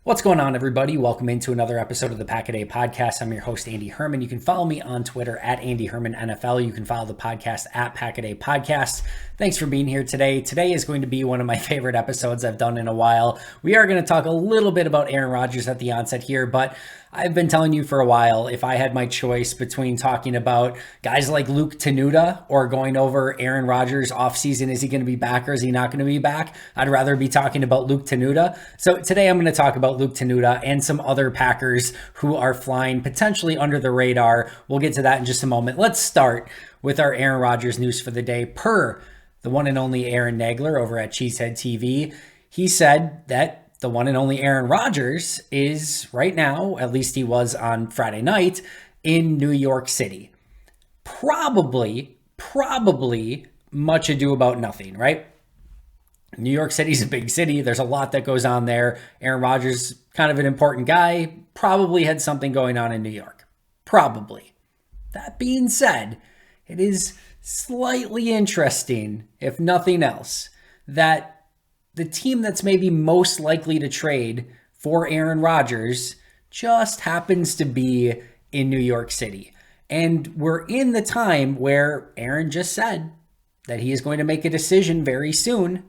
What's going on, everybody? Welcome into another episode of the Pack a Day Podcast. I'm your host, Andy Herman. You can follow me on Twitter at Andy Herman NFL. You can follow the podcast at Pack a Day Podcast. Thanks for being here today. Today is going to be one of my favorite episodes I've done in a while. We are going to talk a little bit about Aaron Rodgers at the onset here, but I've been telling you for a while, if I had my choice between talking about guys like Luke Tenuta or going over Aaron Rodgers offseason, is he going to be back or is he not going to be back? I'd rather be talking about Luke Tenuta. So today I'm going to talk about Luke Tenuta and some other Packers who are flying potentially under the radar. We'll get to that in just a moment. Let's start with our Aaron Rodgers news for the day. Per the one and only Aaron Nagler over at Cheesehead TV, he said that the one and only Aaron Rodgers is right now, at least he was on Friday night, in New York City. Probably much ado about nothing, right? New York City's a big city. There's a lot that goes on there. Aaron Rodgers, kind of an important guy, probably had something going on in New York. Probably. That being said, it is slightly interesting, if nothing else, that the team that's maybe most likely to trade for Aaron Rodgers just happens to be in New York City. And we're in the time where Aaron just said that he is going to make a decision very soon.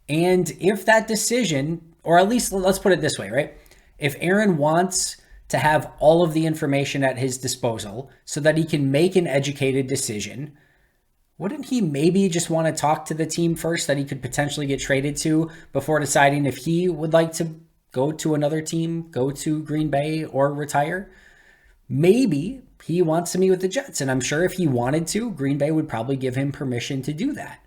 And if that decision, or at least let's put it this way, right? If Aaron wants to have all of the information at his disposal so that he can make an educated decision, wouldn't he maybe just want to talk to the team first that he could potentially get traded to before deciding if he would like to go to another team, go to Green Bay, or retire? Maybe he wants to meet with the Jets, and I'm sure if he wanted to, Green Bay would probably give him permission to do that.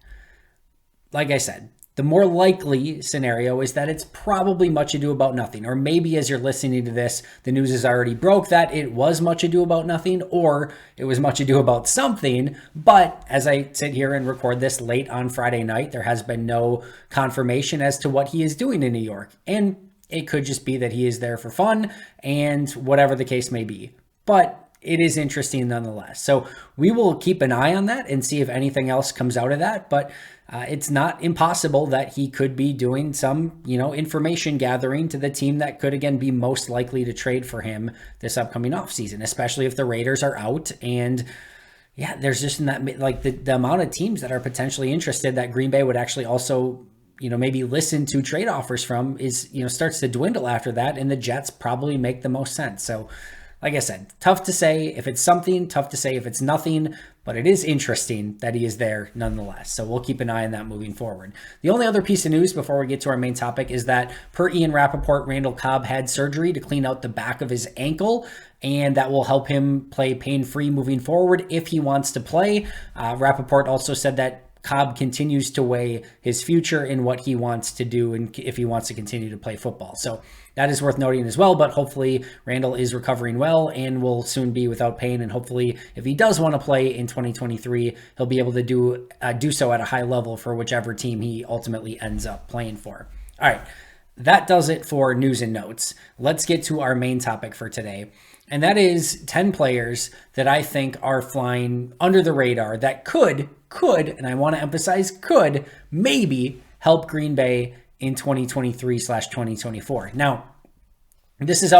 Like I said, the more likely scenario is that it's probably much ado about nothing. Or maybe as you're listening to this, the news is already broke that it was much ado about nothing, or it was much ado about something. But as I sit here and record this late on Friday night, there has been no confirmation as to what he is doing in New York. And it could just be that he is there for fun and whatever the case may be. But it is interesting nonetheless. So we will keep an eye on that and see if anything else comes out of that. But it's not impossible that he could be doing some, information gathering to the team that could, again, be most likely to trade for him this upcoming offseason, especially if the Raiders are out. And yeah, there's just the amount of teams that are potentially interested that Green Bay would actually also, maybe listen to trade offers from is, starts to dwindle after that. And the Jets probably make the most sense. So like I said, tough to say if it's something, tough to say if it's nothing, but it is interesting that he is there nonetheless. So we'll keep an eye on that moving forward. The only other piece of news before we get to our main topic is that per Ian Rappaport, Randall Cobb had surgery to clean out the back of his ankle, and that will help him play pain-free moving forward if he wants to play. Rappaport also said that Cobb continues to weigh his future in what he wants to do and if he wants to continue to play football. So that is worth noting as well, but hopefully Randall is recovering well and will soon be without pain. And hopefully if he does want to play in 2023, he'll be able to do so at a high level for whichever team he ultimately ends up playing for. All right, that does it for news and notes. Let's get to our main topic for today. And that is 10 players that I think are flying under the radar that could, and I want to emphasize could, maybe help Green Bay in 2023/2024. Now, this is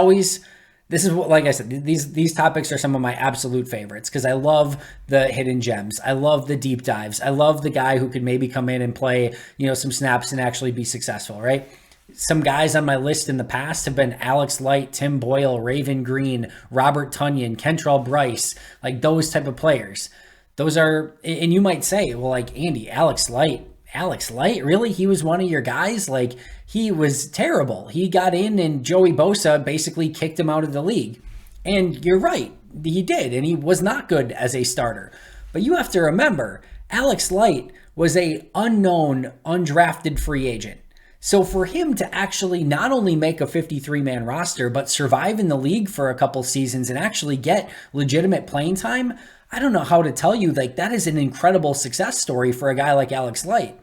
what, like I said, these topics are some of my absolute favorites because I love the hidden gems. I love the deep dives. I love the guy who could maybe come in and play, some snaps and actually be successful, right? Some guys on my list in the past have been Alex Light, Tim Boyle, Raven Green, Robert Tonyan, Kentrell Bryce, like those type of players. Those are, and you might say, well, like Andy, Alex Light, really? He was one of your guys? Like, he was terrible. He got in and Joey Bosa basically kicked him out of the league. And you're right, he did, and he was not good as a starter. But you have to remember, Alex Light was a unknown, undrafted free agent. So for him to actually not only make a 53-man roster, but survive in the league for a couple seasons and actually get legitimate playing time, I don't know how to tell you, like, that is an incredible success story for a guy like Alex Light.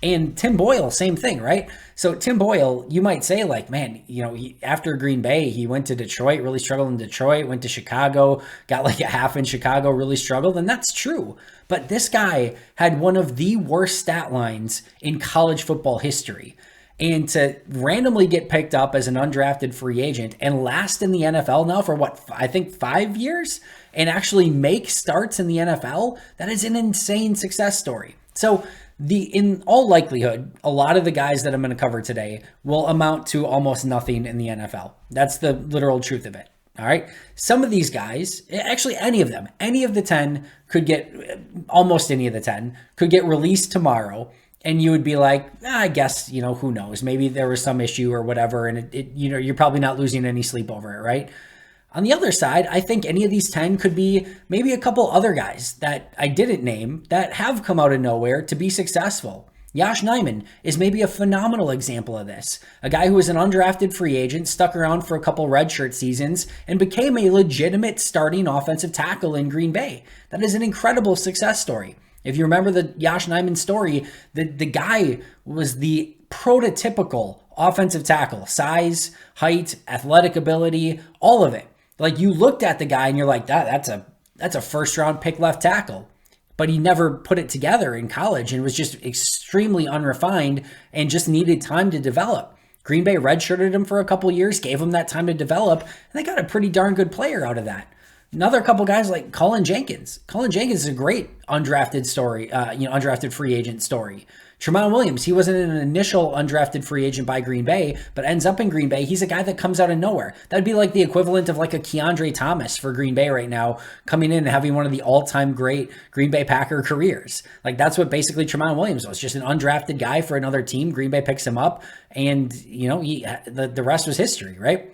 And Tim Boyle, same thing, right? So Tim Boyle, you might say, like, man, after Green Bay, he went to Detroit, really struggled in Detroit, went to Chicago, got like a half in Chicago, really struggled, and that's true. But this guy had one of the worst stat lines in college football history. And to randomly get picked up as an undrafted free agent and last in the NFL now for what, I think 5 years, and actually make starts in the NFL, that is an insane success story. So in all likelihood, a lot of the guys that I'm going to cover today will amount to almost nothing in the NFL. That's the literal truth of it. All right. Some of these guys, actually any of them, any of the 10 could get, almost any of the 10 could get released tomorrow. And you would be like, I guess, who knows? Maybe there was some issue or whatever. And you're probably not losing any sleep over it, right? On the other side, I think any of these 10 could be maybe a couple other guys that I didn't name that have come out of nowhere to be successful. Yosh Nijman is maybe a phenomenal example of this. A guy who was an undrafted free agent, stuck around for a couple redshirt seasons, and became a legitimate starting offensive tackle in Green Bay. That is an incredible success story. If you remember the Yosh Nijman story, the guy was the prototypical offensive tackle. Size, height, athletic ability, all of it. Like, you looked at the guy and you're like, that's a first round pick left tackle. But he never put it together in college and was just extremely unrefined and just needed time to develop. Green Bay redshirted him for a couple years, gave him that time to develop, and they got a pretty darn good player out of that. Another couple guys like Cullen Jenkins. Cullen Jenkins is a great undrafted story, undrafted free agent story. Tramon Williams, he wasn't an initial undrafted free agent by Green Bay, but ends up in Green Bay. He's a guy that comes out of nowhere. That'd be like the equivalent of like a Keandre Thomas for Green Bay right now, coming in and having one of the all-time great Green Bay Packer careers. Like, that's what basically Tramon Williams was, just an undrafted guy for another team. Green Bay picks him up, and the rest was history, right?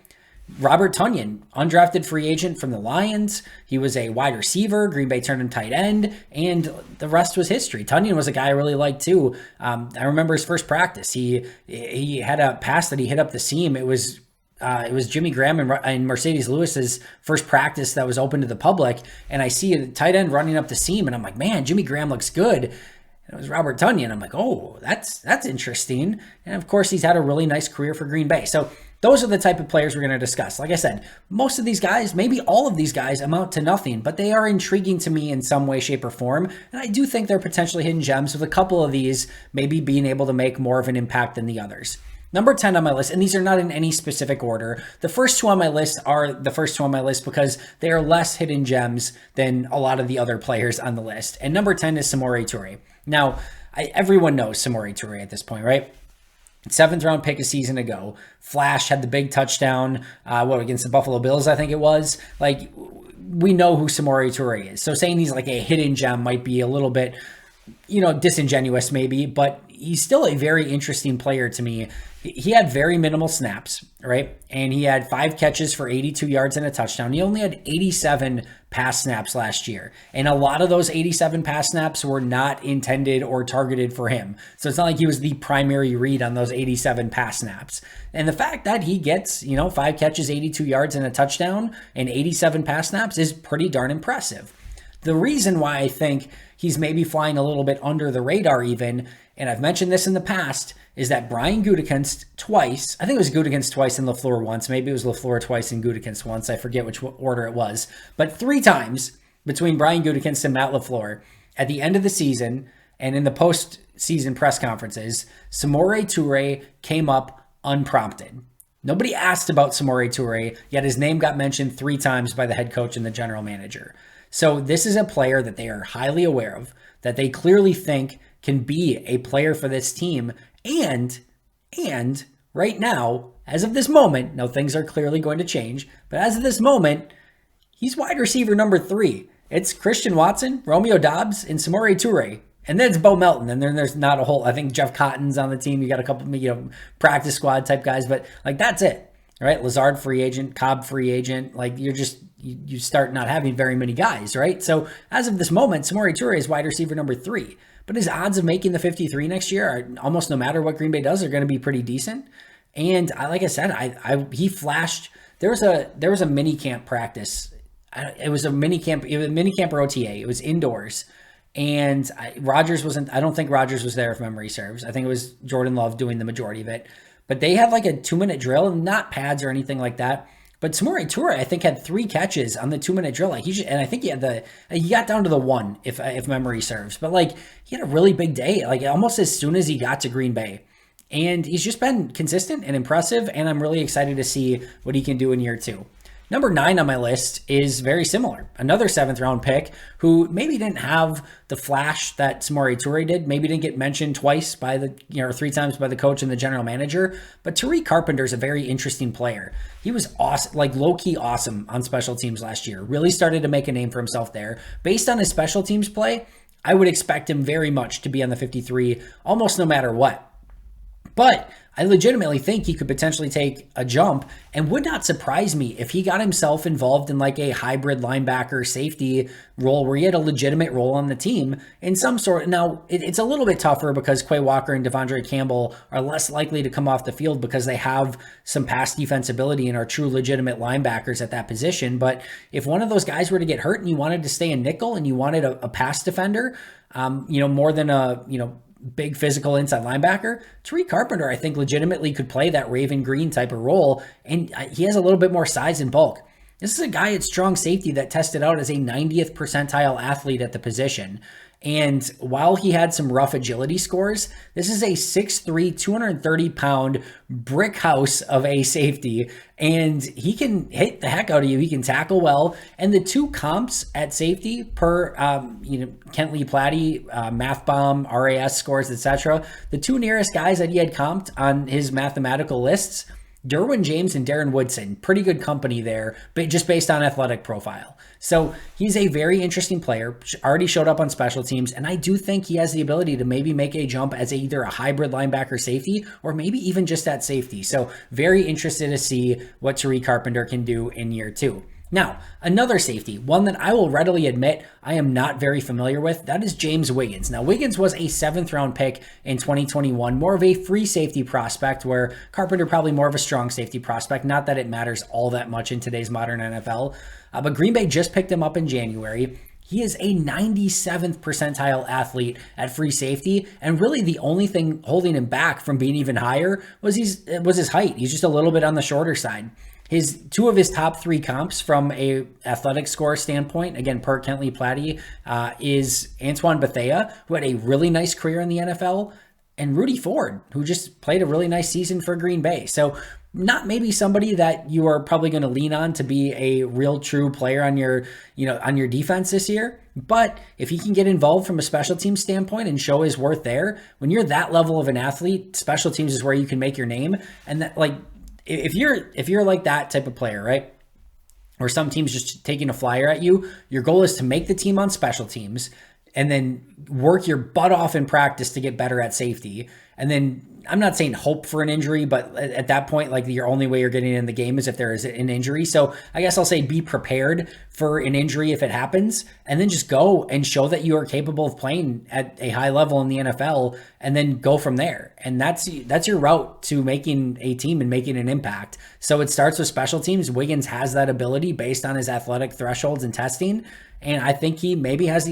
Robert Tonyan, undrafted free agent from the Lions. He was a wide receiver. Green Bay turned him tight end, and the rest was history. Tonyan was a guy I really liked too. I remember his first practice. He had a pass that he hit up the seam. It was Jimmy Graham and Mercedes Lewis's first practice that was open to the public, and I see a tight end running up the seam, and I'm like, man, Jimmy Graham looks good. And it was Robert Tonyan. I'm like, oh, that's interesting. And of course, he's had a really nice career for Green Bay. So those are the type of players we're going to discuss. Like I said, most of these guys, maybe all of these guys, amount to nothing, but they are intriguing to me in some way, shape, or form. And I do think they're potentially hidden gems, with a couple of these maybe being able to make more of an impact than the others. Number 10 on my list, and these are not in any specific order. The first two on my list are the first two on my list because they are less hidden gems than a lot of the other players on the list. And number 10 is Samori Toure. Now, everyone knows Samori Toure at this point, right? 7th round pick a season ago. Flash had the big touchdown, against the Buffalo Bills, I think it was. Like, we know who Samori Toure is. So saying he's like a hidden gem might be a little bit, disingenuous maybe, but he's still a very interesting player to me. He had very minimal snaps, right? And he had 5 catches for 82 yards and a touchdown. He only had 87 pass snaps last year. And a lot of those 87 pass snaps were not intended or targeted for him. So it's not like he was the primary read on those 87 pass snaps. And the fact that he gets, 5 catches, 82 yards and a touchdown and 87 pass snaps is pretty darn impressive. The reason why I think he's maybe flying a little bit under the radar even, and I've mentioned this in the past, is that Brian Gutekunst twice, I think it was Gutekunst twice and LaFleur once, maybe it was LaFleur twice and Gutekunst once, I forget which order it was, but 3 times between Brian Gutekunst and Matt LaFleur at the end of the season and in the post-season press conferences, Samori Toure came up unprompted. Nobody asked about Samori Toure, yet his name got mentioned 3 times by the head coach and the general manager. So this is a player that they are highly aware of, that they clearly think can be a player for this team. And right now, as of this moment, now things are clearly going to change, but as of this moment, he's wide receiver number 3. It's Christian Watson, Romeo Doubs, and Samori Toure. And then it's Beau Melton. And then there's not a whole, I think Jeff Cotton's on the team. You got a couple, practice squad type guys, but like that's it. Right? Lazard free agent, Cobb free agent. Like you start not having very many guys, right? So as of this moment, Samori Toure is wide receiver number 3. But his odds of making the 53 next year are almost no matter what Green Bay does are going to be pretty decent. And like I said, he flashed. There was a mini camp practice. It was a mini camp. It was a mini camp or OTA. It was indoors, and Rodgers wasn't. I don't think Rodgers was there if memory serves. I think it was Jordan Love doing the majority of it. But they had like a 2-minute drill, not pads or anything like that. But Samori Toure, I think, had 3 catches on the 2-minute drill. Like and I think he got down to the 1 if memory serves. But like he had a really big day. Like almost as soon as he got to Green Bay, And he's just been consistent and impressive, and I'm really excited to see what he can do in year 2. Number 9 on my list is very similar. Another 7th round pick who maybe didn't have the flash that Samori Toure did, maybe didn't get mentioned twice by the, 3 times by the coach and the general manager. But Tariq Carpenter is a very interesting player. He was awesome, like low-key awesome on special teams last year. Really started to make a name for himself there. Based on his special teams play, I would expect him very much to be on the 53 almost no matter what. But I legitimately think he could potentially take a jump, and would not surprise me if he got himself involved in like a hybrid linebacker safety role where he had a legitimate role on the team in some sort. Now, it's a little bit tougher because Quay Walker and Devondre Campbell are less likely to come off the field because they have some pass defensibility and are true legitimate linebackers at that position. But if one of those guys were to get hurt and you wanted to stay in nickel and you wanted a pass defender, more than a, big physical inside linebacker, Tariq Carpenter, I think, legitimately could play that Raven Green type of role, and he has a little bit more size and bulk. This is a guy at strong safety that tested out as a 90th percentile athlete at the position. And while he had some rough agility scores, this is a 6'3", 230-pound brick house of a safety, and he can hit the heck out of you. He can tackle well. And the 2 comps at safety per, Kent Lee Platty, Math Bomb, RAS scores, etc., the 2 nearest guys that he had comped on his mathematical lists, Derwin James and Darren Woodson, pretty good company there, but just based on athletic profile. So he's a very interesting player, already showed up on special teams, and I do think he has the ability to maybe make a jump as either a hybrid linebacker safety or maybe even just at safety. So very interested to see what Tariq Carpenter can do in year 2. Now, another safety, one that I will readily admit I am not very familiar with, that is James Wiggins. Now, Wiggins was a 7th round pick in 2021, more of a free safety prospect, where Carpenter probably more of a strong safety prospect. Not that it matters all that much in today's modern NFL, but Green Bay just picked him up in January. He is a 97th percentile athlete at free safety, and really the only thing holding him back from being even higher was his height. He's just a little bit on the shorter side. 2 of his top 3 comps from a athletic score standpoint, again, per Kent Lee Platty, is Antoine Bethea, who had a really nice career in the NFL, and Rudy Ford, who just played a really nice season for Green Bay. So not maybe somebody that you are probably going to lean on to be a real true player on your defense this year. But if he can get involved from a special team standpoint and show his worth there, when you're that level of an athlete, special teams is where you can make your name. And that, like, if you're like that type of player, right? Or some teams just taking a flyer at you, your goal is to make the team on special teams and then work your butt off in practice to get better at safety. And then I'm not saying hope for an injury, but at that point, like, your only way you're getting in the game is if there is an injury. So I guess I'll say be prepared for an injury if it happens, and then just go and show that you are capable of playing at a high level in the NFL, and then go from there. And that's your route to making a team and making an impact. So it starts with special teams. Wiggins has that ability based on his athletic thresholds and testing. And I think he maybe has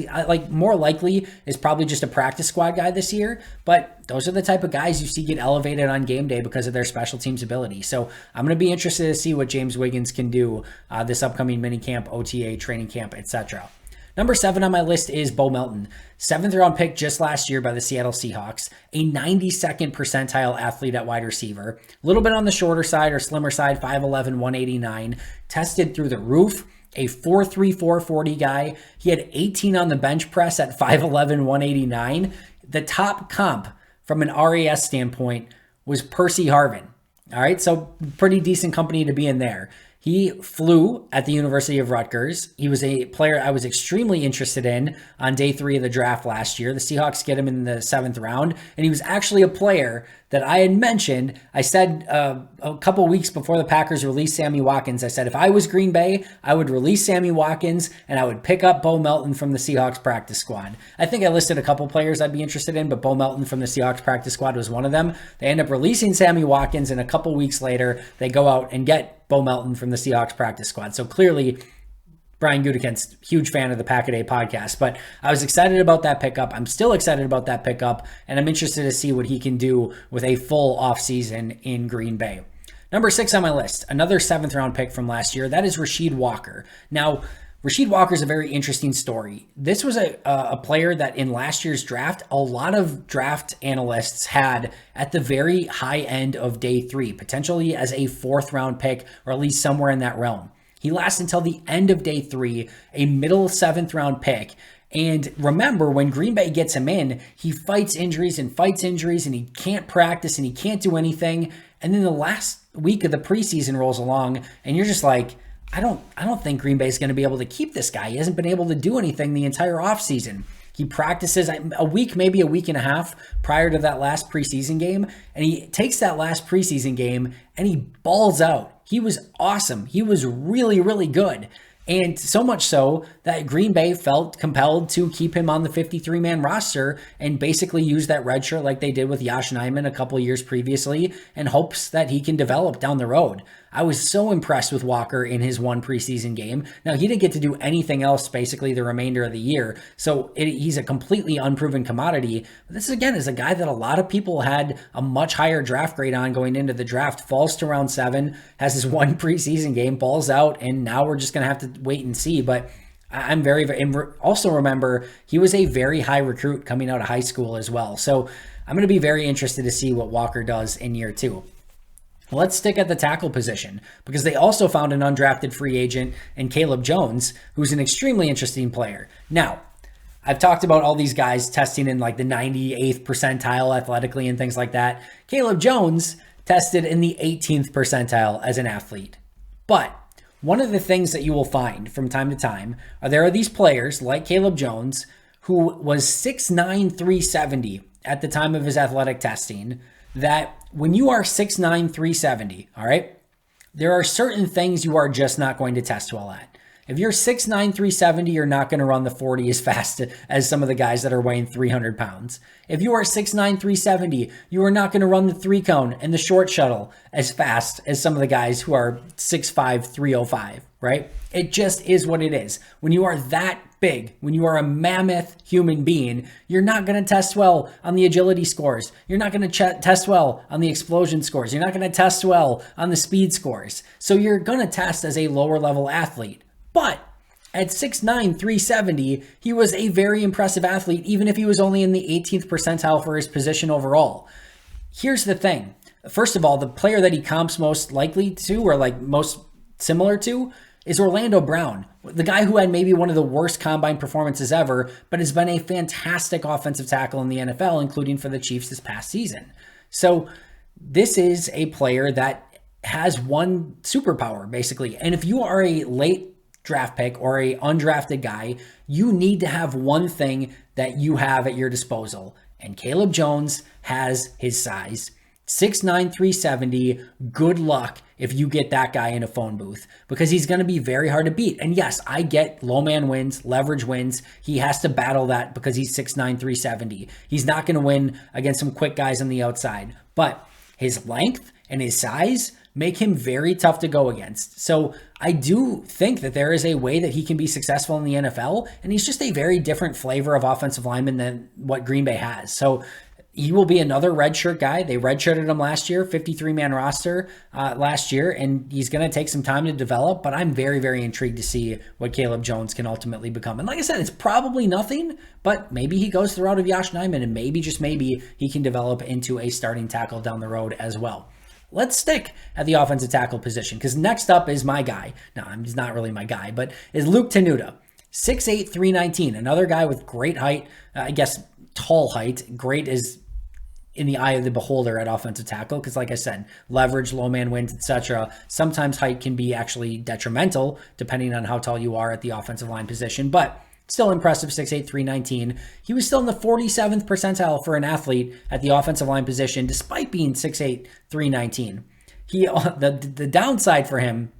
more likely is probably just a practice squad guy this year. But those are the type of guys you see get elevated on game day because of their special teams ability. So I'm going to be interested to see what James Wiggins can do this upcoming minicamp, OTA, training camp, etc. Number 7 on my list is Beau Melton, 7th round pick just last year by the Seattle Seahawks, a 92nd percentile athlete at wide receiver, a little bit on the shorter side or slimmer side, 5'11", 189, tested through the roof. A 4.3, 4.40 guy. He had 18 on the bench press at 5'11", 189. The top comp from an RAS standpoint was Percy Harvin. All right, so pretty decent company to be in there. He flew at the University of Rodgers. He was a player I was extremely interested in on day 3 of the draft last year. The Seahawks get him in the 7th round, and he was actually a player that I had mentioned. I said a couple weeks before the Packers released Sammy Watkins, I said if I was Green Bay, I would release Sammy Watkins and I would pick up Beau Melton from the Seahawks practice squad. I think I listed a couple players I'd be interested in, but Beau Melton from the Seahawks practice squad was one of them. They end up releasing Sammy Watkins, and a couple weeks later, they go out and get Beau Melton from the Seahawks practice squad. So clearly, Brian Gutekunst's huge fan of the Pack-A-Day podcast, but I was excited about that pickup. I'm still excited about that pickup, and I'm interested to see what he can do with a full offseason in Green Bay. Number 6 on my list, another 7th round pick from last year. That is Rasheed Walker. Now, Rasheed Walker is a very interesting story. This was a player that in last year's draft, a lot of draft analysts had at the very high end of day 3, potentially as a 4th round pick or at least somewhere in that realm. He lasts until the end of day 3, a middle 7th round pick. And remember, when Green Bay gets him in, he fights injuries and he can't practice and he can't do anything. And then the last week of the preseason rolls along and you're just like, I don't think Green Bay is going to be able to keep this guy. He hasn't been able to do anything the entire offseason. He practices a week, maybe a week and a half prior to that last preseason game, and he takes that last preseason game and he balls out. He was awesome. He was really, really good. And so much so that Green Bay felt compelled to keep him on the 53-man roster and basically use that red shirt like they did with Yosh Nijman a couple years previously in hopes that he can develop down the road. I was so impressed with Walker in his one preseason game. Now, he didn't get to do anything else basically the remainder of the year, so he's a completely unproven commodity. But this, again, is a guy that a lot of people had a much higher draft grade on going into the draft. Falls to round 7, has his one preseason game, balls out, and now we're just going to have to wait and see. But I'm and also remember, he was a very high recruit coming out of high school as well. So I'm going to be very interested to see what Walker does in year 2. Let's stick at the tackle position because they also found an undrafted free agent in Caleb Jones, who's an extremely interesting player. Now, I've talked about all these guys testing in like the 98th percentile athletically and things like that. Caleb Jones tested in the 18th percentile as an athlete. But one of the things that you will find from time to time there are these players like Caleb Jones, who was 6'9", 370 at the time of his athletic testing, that when you are 6'9", 370, all right, there are certain things you are just not going to test well at. If you're 6'9", 370, you're not going to run the 40 as fast as some of the guys that are weighing 300 pounds. If you are 6'9", 370, you are not going to run the 3-cone and the short shuttle as fast as some of the guys who are 6'5", 305, right? It just is what it is. When you are that big, when you are a mammoth human being, you're not going to test well on the agility scores. You're not going to test well on the explosion scores. You're not going to test well on the speed scores. So you're going to test as a lower level athlete. But at 6'9", 370, he was a very impressive athlete, even if he was only in the 18th percentile for his position overall. Here's the thing. First of all, the player that he comps most likely to, or like most similar to, is Orlando Brown, the guy who had maybe one of the worst combine performances ever, but has been a fantastic offensive tackle in the NFL, including for the Chiefs this past season. So this is a player that has one superpower, basically. And if you are a late draft pick or a undrafted guy, you need to have one thing that you have at your disposal. And Caleb Jones has his size. 6'9", 370, good luck if you get that guy in a phone booth because he's going to be very hard to beat. And yes, I get low man wins, leverage wins. He has to battle that because he's 6'9", 370. He's not going to win against some quick guys on the outside. But his length and his size make him very tough to go against. So I do think that there is a way that he can be successful in the NFL, and he's just a very different flavor of offensive lineman than what Green Bay has. So he will be another redshirt guy. They redshirted him last year, 53-man roster last year, and he's going to take some time to develop, but I'm very, very intrigued to see what Caleb Jones can ultimately become. And like I said, it's probably nothing, but maybe he goes the route of Yosh Nijman, and maybe, just maybe, he can develop into a starting tackle down the road as well. Let's stick at the offensive tackle position, because next up is my guy. No, he's not really my guy, but is Luke Tenuta. 6'8", 319, another guy with great height, I guess tall height. Great is in the eye of the beholder at offensive tackle, because like I said, leverage, low man wins, etc. Sometimes height can be actually detrimental depending on how tall you are at the offensive line position, but still impressive, 6'8", 319. He was still in the 47th percentile for an athlete at the offensive line position, despite being 6'8", 319. The downside for him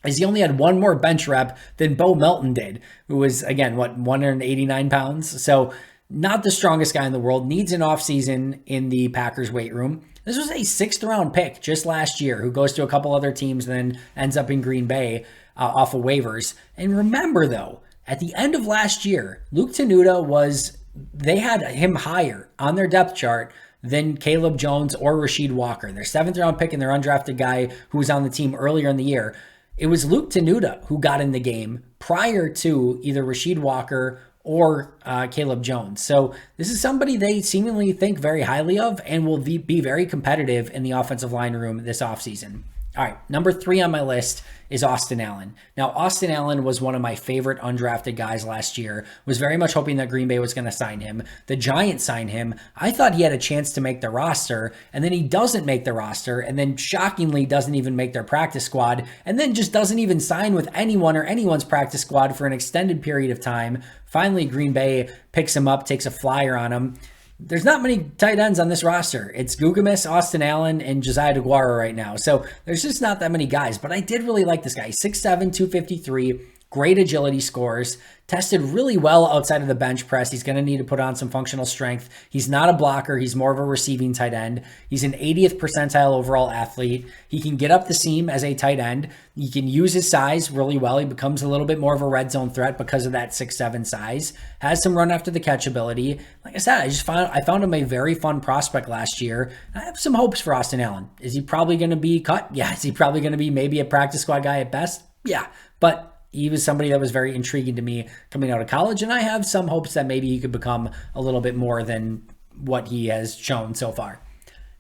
is he only had one more bench rep than Beau Melton did, who was, again, 189 pounds? So not the strongest guy in the world, needs an offseason in the Packers weight room. This was a 6th round pick just last year who goes to a couple other teams and then ends up in Green Bay off of waivers. And remember, though, at the end of last year, Luke Tenuta they had him higher on their depth chart than Caleb Jones or Rasheed Walker, their 7th round pick and their undrafted guy who was on the team earlier in the year. It was Luke Tenuta who got in the game prior to either Rasheed Walker or Caleb Jones. So this is somebody they seemingly think very highly of and will be very competitive in the offensive line room this offseason. All right, number 3 on my list is Austin Allen. Now, Austin Allen was one of my favorite undrafted guys last year. Was very much hoping that Green Bay was going to sign him. The Giants signed him. I thought he had a chance to make the roster, and then he doesn't make the roster, and then shockingly doesn't even make their practice squad, and then just doesn't even sign with anyone or anyone's practice squad for an extended period of time. Finally, Green Bay picks him up, takes a flyer on him. There's not many tight ends on this roster. It's Gugamis, Austin Allen, and Josiah DeGuara right now. So there's just not that many guys. But I did really like this guy. 6'7", 253, great agility scores, tested really well outside of the bench press. He's going to need to put on some functional strength. He's not a blocker. He's more of a receiving tight end. He's an 80th percentile overall athlete. He can get up the seam as a tight end. He can use his size really well. He becomes a little bit more of a red zone threat because of that 6'7" size. Has some run after the catch ability. Like I said, I found him a very fun prospect last year. I have some hopes for Austin Allen. Is he probably going to be cut? Yeah. Is he probably going to be maybe a practice squad guy at best? Yeah. But he was somebody that was very intriguing to me coming out of college, and I have some hopes that maybe he could become a little bit more than what he has shown so far.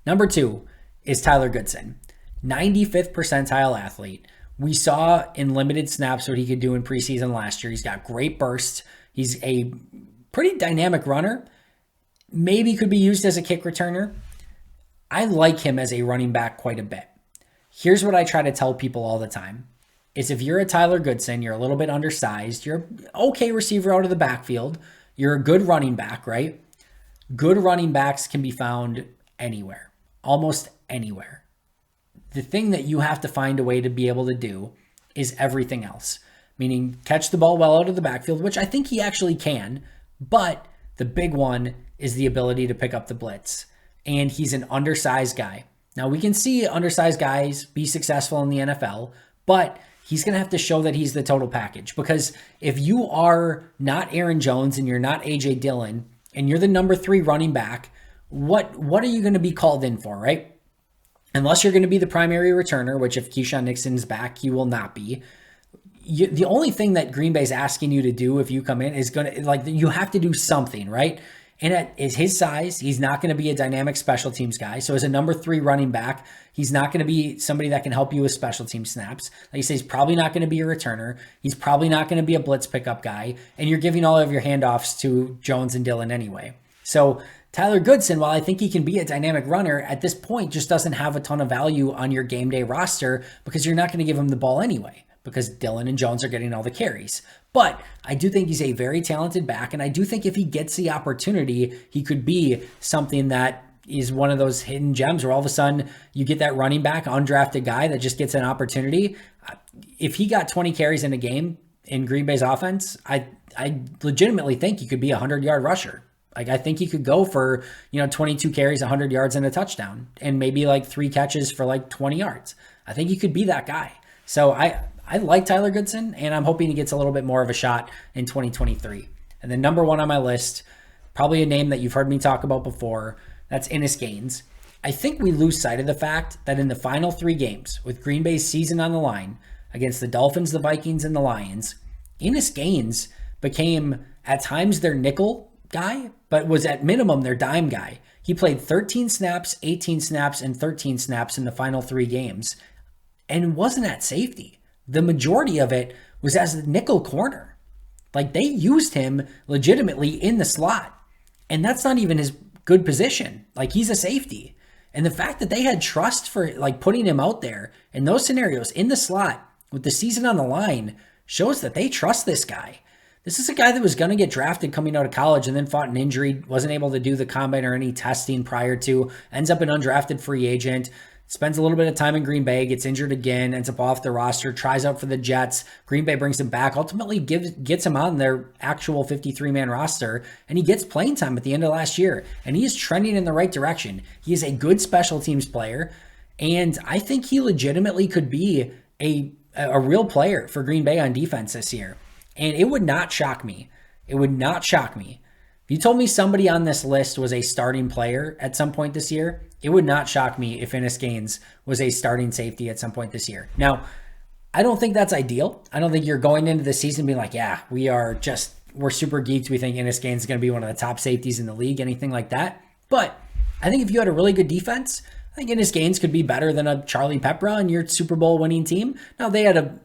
Number 2 is Tyler Goodson, 95th percentile athlete. We saw in limited snaps what he could do in preseason last year. He's got great burst. He's a pretty dynamic runner. Maybe could be used as a kick returner. I like him as a running back quite a bit. Here's what I try to tell people all the time. Is if you're a Tyler Goodson, you're a little bit undersized, you're an okay receiver out of the backfield, you're a good running back, right? Good running backs can be found anywhere, almost anywhere. The thing that you have to find a way to be able to do is everything else, meaning catch the ball well out of the backfield, which I think he actually can, but the big one is the ability to pick up the blitz. And he's an undersized guy. Now, we can see undersized guys be successful in the NFL, but he's going to have to show that he's the total package, because if you are not Aaron Jones and you're not A.J. Dillon and you're the number 3 running back, what are you going to be called in for, right? Unless you're going to be the primary returner, which if Keyshawn Nixon's back, he will not be. The only thing that Green Bay's asking you to do if you come in is you have to do something, right? And at his size, he's not going to be a dynamic special teams guy. So as a number 3 running back, he's not going to be somebody that can help you with special team snaps. Like you say, he's probably not going to be a returner. He's probably not going to be a blitz pickup guy. And you're giving all of your handoffs to Jones and Dillon anyway. So Tyler Goodson, while I think he can be a dynamic runner, at this point just doesn't have a ton of value on your game day roster because you're not going to give him the ball anyway, because Dillon and Jones are getting all the carries. But I do think he's a very talented back, and I do think if he gets the opportunity, he could be something that is one of those hidden gems where all of a sudden you get that running back, undrafted guy that just gets an opportunity. If he got 20 carries in a game in Green Bay's offense, I legitimately think he could be a 100-yard rusher. Like, I think he could go for, 22 carries, 100 yards and a touchdown, and maybe 3 catches for 20 yards. I think he could be that guy. So I like Tyler Goodson, and I'm hoping he gets a little bit more of a shot in 2023. And then number 1 on my list, probably a name that you've heard me talk about before, that's Innis Gaines. I think we lose sight of the fact that in the final 3 games, with Green Bay's season on the line, against the Dolphins, the Vikings, and the Lions, Innis Gaines became, at times, their nickel guy, but was at minimum their dime guy. He played 13 snaps, 18 snaps, and 13 snaps in the final 3 games, and wasn't at safety. The majority of it was as a nickel corner. They used him legitimately in the slot. And that's not even his good position. He's a safety. And the fact that they had trust for putting him out there in those scenarios in the slot with the season on the line shows that they trust this guy. This is a guy that was going to get drafted coming out of college and then fought an injury, wasn't able to do the combine or any testing prior to, ends up an undrafted free agent. Spends a little bit of time in Green Bay, gets injured again, ends up off the roster, tries out for the Jets. Green Bay brings him back, ultimately gets him on their actual 53-man roster, and he gets playing time at the end of last year. And he is trending in the right direction. He is a good special teams player, and I think he legitimately could be a real player for Green Bay on defense this year. And it would not shock me. It would not shock me. If you told me somebody on this list was a starting player at some point this year, it would not shock me if Innis Gaines was a starting safety at some point this year. Now, I don't think that's ideal. I don't think you're going into the season being like, yeah, we're super geeked. We think Ennis Gaines is going to be one of the top safeties in the league, anything like that. But I think if you had a really good defense, I think Ennis Gaines could be better than a Charlie Pepra on your Super Bowl winning team. Now, they had a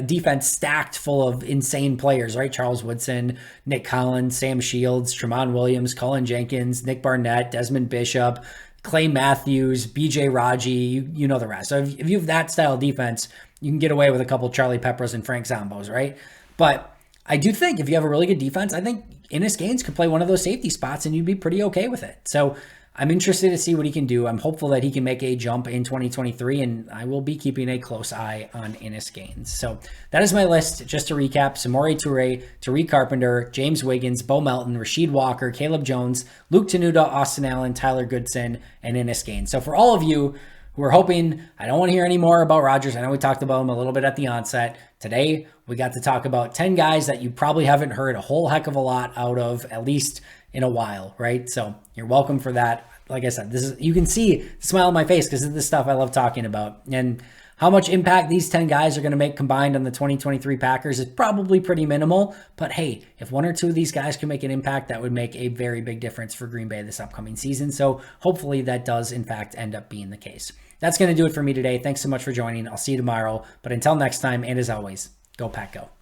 defense stacked full of insane players, right? Charles Woodson, Nick Collins, Sam Shields, Tramon Williams, Colin Jenkins, Nick Barnett, Desmond Bishop, Clay Matthews, BJ Raji, you know the rest. So if you have that style of defense, you can get away with a couple Charlie Pepras and Frank Zombos, right? But I do think if you have a really good defense, I think Ennis Gaines could play one of those safety spots and you'd be pretty okay with it. So I'm interested to see what he can do. I'm hopeful that he can make a jump in 2023, and I will be keeping a close eye on Ennis Gaines. So that is my list. Just to recap: Samori Toure, Tariq Carpenter, James Wiggins, Beau Melton, Rasheed Walker, Caleb Jones, Luke Tenuta, Austin Allen, Tyler Goodson, and Ennis Gaines. So for all of you who are hoping, I don't want to hear any more about Rodgers. I know we talked about him a little bit at the onset. Today, we got to talk about 10 guys that you probably haven't heard a whole heck of a lot out of, at least in a while, right? So you're welcome for that. Like I said, you can see the smile on my face because of the stuff I love talking about. And how much impact these 10 guys are going to make combined on the 2023 Packers is probably pretty minimal. But hey, if one or two of these guys can make an impact, that would make a very big difference for Green Bay this upcoming season. So hopefully that does, in fact, end up being the case. That's going to do it for me today. Thanks so much for joining. I'll see you tomorrow. But until next time, and as always, go Pack Go.